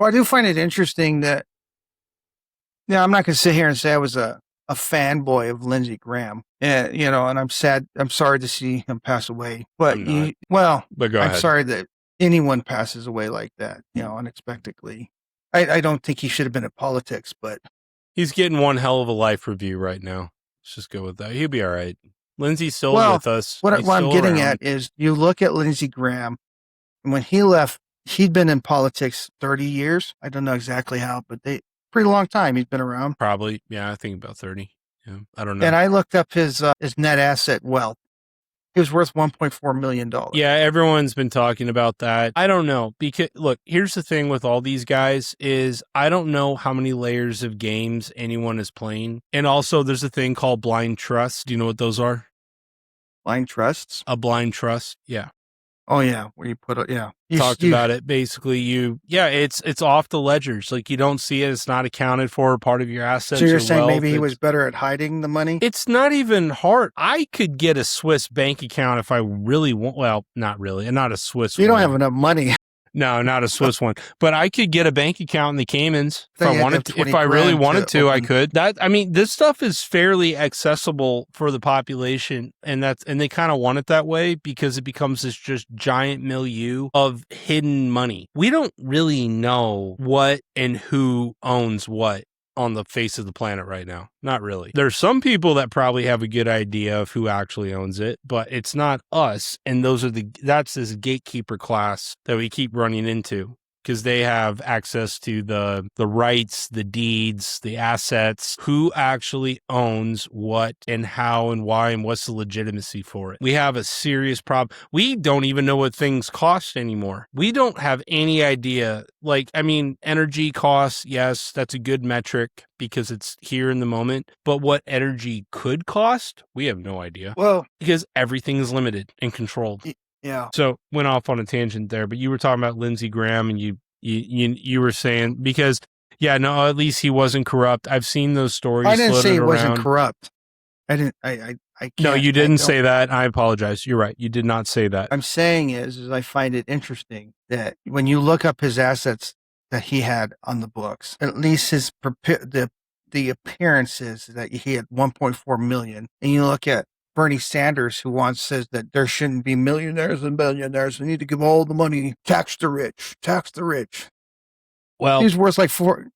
Well, I do find it interesting that, I'm not going to sit here and say I was a fanboy of Lindsey Graham. And, and I'm sad. I'm sorry to see him pass away. But I'm not. But go I'm ahead. sorry that anyone passes away like that, unexpectedly. I don't think he should have been in politics, but he's getting one hell of a life review right now. Let's just go with that. He'll be all right. Lindsey's still with us. What I'm getting around. at is you look at Lindsey Graham, and when he left, he'd been in politics 30 years. I don't know exactly how, but pretty long time he's been around. Probably, yeah, I think about 30. Yeah, I don't know. And I looked up his net asset wealth. He was worth $1.4 million. Yeah, everyone's been talking about that. I don't know. Because look, here's the thing with all these guys is I don't know how many layers of games anyone is playing. And also there's a thing called blind trust. Do you know what those are? Blind trusts? A blind trust. Yeah. Oh yeah, where you put it. Yeah, Talked about it. Basically, it's off the ledgers. Like you don't see it. It's not accounted for part of your assets. So you're saying maybe he was better at hiding the money? It's not even hard. I could get a Swiss bank account if I really want. Well, not really, and not a Swiss. You don't have enough money. No, not a Swiss one. But I could get a bank account in the Caymans if I wanted to. If I really wanted to, I could. This stuff is fairly accessible for the population, and they kind of want it that way because it becomes this just giant milieu of hidden money. We don't really know what and who owns what on the face of the planet right now. Not really. There's some people that probably have a good idea of who actually owns it, but it's not us. And that's this gatekeeper class that we keep running into because they have access to the rights, the deeds, the assets, who actually owns what and how and why and what's the legitimacy for it. We have a serious problem. We don't even know what things cost anymore. We don't have any idea. Energy costs, yes, that's a good metric because it's here in the moment. But what energy could cost, we have no idea. Well, because everything is limited and controlled. Yeah. So went off on a tangent there, but you were talking about Lindsey Graham and you were saying because at least he wasn't corrupt. I've seen those stories. I didn't say he wasn't corrupt. I didn't. I can't. No, you didn't say that. I apologize. You're right. You did not say that. I'm saying is I find it interesting that when you look up his assets that he had on the books, at least the appearances that he had 1.4 million, and you look at Bernie Sanders, who once says that there shouldn't be millionaires and billionaires. We need to give all the money, tax the rich, tax the rich. Well, he's worth like four.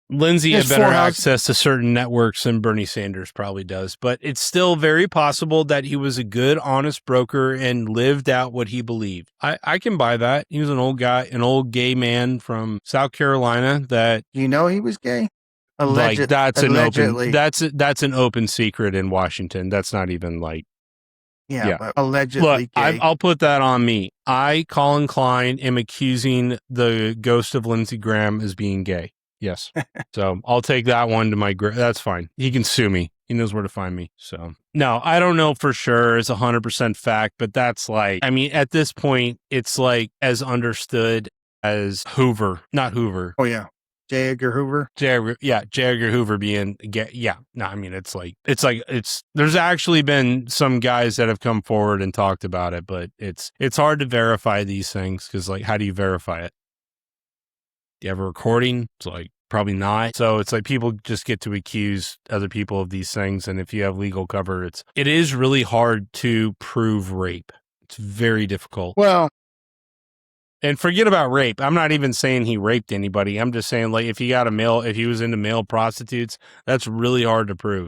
Lindsey had better access to certain networks than Bernie Sanders probably does, but it's still very possible that he was a good, honest broker and lived out what he believed. I can buy that. He was an old guy, an old gay man from South Carolina that... You know he was gay? That's an open secret in Washington. That's not even but allegedly Look, gay. I'll put that on me. I, Colin Klein, am accusing the ghost of Lindsey Graham as being gay. Yes. So I'll take that one to my that's fine. He can sue me. He knows where to find me. So no, I don't know for sure. It's 100% fact, but that's at this point, it's as understood as Hoover, not Hoover. Oh yeah. J. Edgar Hoover. J. Edgar Hoover being gay. Yeah. No, there's actually been some guys that have come forward and talked about it, but it's hard to verify these things because how do you verify it? Do you have a recording? It's probably not. So it's people just get to accuse other people of these things. And if you have legal cover, it is really hard to prove rape. It's very difficult. Well, and forget about rape. I'm not even saying he raped anybody. I'm just saying if he was into male prostitutes, that's really hard to prove.